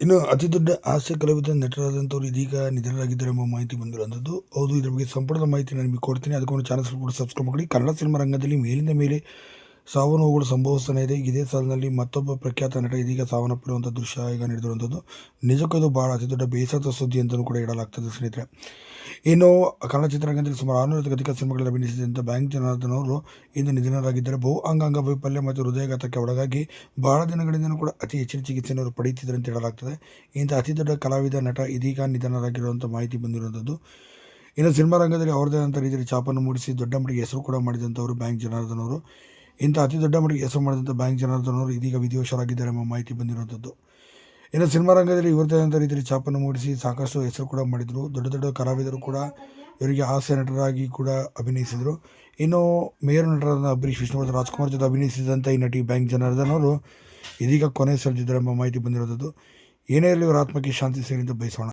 ಇನ್ನು ಅತಿ ದೊಡ್ಡ ಹಾಸ್ಯ ಕಲಾವಿದ ನಟರಾದಂಥವ್ರು ಇದೀಗ ನಿಧನರಾಗಿದ್ದಾರೆ ಎಂಬ ಮಾಹಿತಿ ಬಂದಿರುವಂಥದ್ದು. ಹೌದು, ಇದ್ರ ಬಗ್ಗೆ ಸಂಪೂರ್ಣ ಮಾಹಿತಿ ನಾನು ನಿಮಗೆ ಕೊಡ್ತೀನಿ. ಅದಕ್ಕೊಂದು ಚಾನಲ್ ಕೂಡ ಸಬ್ಸ್ಕ್ರೈಬ್ ಮಾಡಿ. ಕನ್ನಡ ಸಿನಿಮಾ ರಂಗದಲ್ಲಿ ಮೇಲಿಂದ ಮೇಲೆ ಸಾವು ನೋವುಗಳು ಸಂಭವಿಸ್ತಾನೆ ಇದೆ. ಇದೇ ಸಾಲಿನಲ್ಲಿ ಮತ್ತೊಬ್ಬ ಪ್ರಖ್ಯಾತ ನಟ ಇದೀಗ ಸಾವನ್ನಪ್ಪಿರುವಂಥ ದೃಶ್ಯ ಈಗ ನಡೆದಿರುವಂಥದ್ದು. ನಿಜಕ್ಕೂ ಇದು ಬಹಳ ಅತಿ ದೊಡ್ಡ ಬೇಸರದ ಸುದ್ದಿ ಅಂತಲೂ ಕೂಡ ಹೇಳಲಾಗ್ತದೆ ಸ್ನೇಹಿತರೆ. ಇನ್ನು ಕನ್ನಡ ಚಿತ್ರರಂಗದಲ್ಲಿ ಸುಮಾರು 600ಕ್ಕೂ ಅಧಿಕ ಸಿನಿಮಾಗಳಲ್ಲಿ ಅಭಿನಯಿಸಿದಂಥ ಬ್ಯಾಂಕ್ ಜನಾರ್ದನ್ ಅವರು ಇಂದು ನಿಧನರಾಗಿದ್ದಾರೆ. ಬಹು ಅಂಗಾಂಗ ವೈಫಲ್ಯ ಮತ್ತು ಹೃದಯಾಘಾತಕ್ಕೆ ಒಳಗಾಗಿ ಬಹಳ ದಿನಗಳಿಂದಲೂ ಕೂಡ ಅತಿ ಹೆಚ್ಚಿನ ಚಿಕಿತ್ಸೆಯನ್ನು ಅವರು ಪಡೆಯುತ್ತಿದ್ದಾರೆ ಅಂತ ಹೇಳಲಾಗ್ತದೆ. ಇಂಥ ಅತಿ ದೊಡ್ಡ ಕಲಾವಿದ ನಟ ಇದೀಗ ನಿಧನರಾಗಿರುವಂಥ ಮಾಹಿತಿ ಬಂದಿರುವಂಥದ್ದು. ಇನ್ನು ಸಿನಿಮಾ ರಂಗದಲ್ಲಿ ಅವರದೇ ಆದಂಥ ರೀತಿಯಲ್ಲಿ ಛಾಪನ್ನು ಮೂಡಿಸಿ ದೊಡ್ಡ ಮಟ್ಟಿಗೆ ಹೆಸರು ಕೂಡ ಮಾಡಿದಂಥವರು ಬ್ಯಾಂಕ್ ಜನಾರ್ದನ್ ಅವರು. ಇಂಥ ಅತಿ ದೊಡ್ಡ ಮಟ್ಟಿಗೆ ಹೆಸರು ಮಾಡಿದಂಥ ಬ್ಯಾಂಕ್ ಜನಾರ್ದನ್ ಅವರು ಇದೀಗ ವಿಧಿವಶರಾಗಿದ್ದಾರೆ ಎಂಬ ಮಾಹಿತಿ ಬಂದಿರುವಂಥದ್ದು. ಇನ್ನು ಸಿನಿಮಾ ರಂಗದಲ್ಲಿ ಇವರದೇ ಆದಂಥ ರೀತಿಯಲ್ಲಿ ಛಾಪನ್ನು ಮೂಡಿಸಿ ಸಾಕಷ್ಟು ಹೆಸರು ಕೂಡ ಮಾಡಿದರು. ದೊಡ್ಡ ದೊಡ್ಡ ಕಲಾವಿದರು ಕೂಡ ಇವರಿಗೆ ಹಾಸ್ಯ ನಟರಾಗಿ ಕೂಡ ಅಭಿನಯಿಸಿದರು. ಇನ್ನು ಮೇರು ನಟರಾದ ಅಂಬರೀಷ್, ವಿಷ್ಣುವರ್ಧನ್, ರಾಜ್ಕುಮಾರ್ ಜೊತೆ ಅಭಿನಯಿಸಿದಂಥ ಈ ನಟಿ ಬ್ಯಾಂಕ್ ಜನಾರ್ದನ್ ಅವರು ಇದೀಗ ಕೊನೆ ಸೆಳೆದಿದ್ದಾರೆ ಎಂಬ ಮಾಹಿತಿ ಬಂದಿರುವಂಥದ್ದು. ಏನೇ ಇರಲಿ ಇವರ ಆತ್ಮಕ್ಕೆ ಶಾಂತಿ ಸಿಗಲಿ ಅಂತ ಬಯಸೋಣ.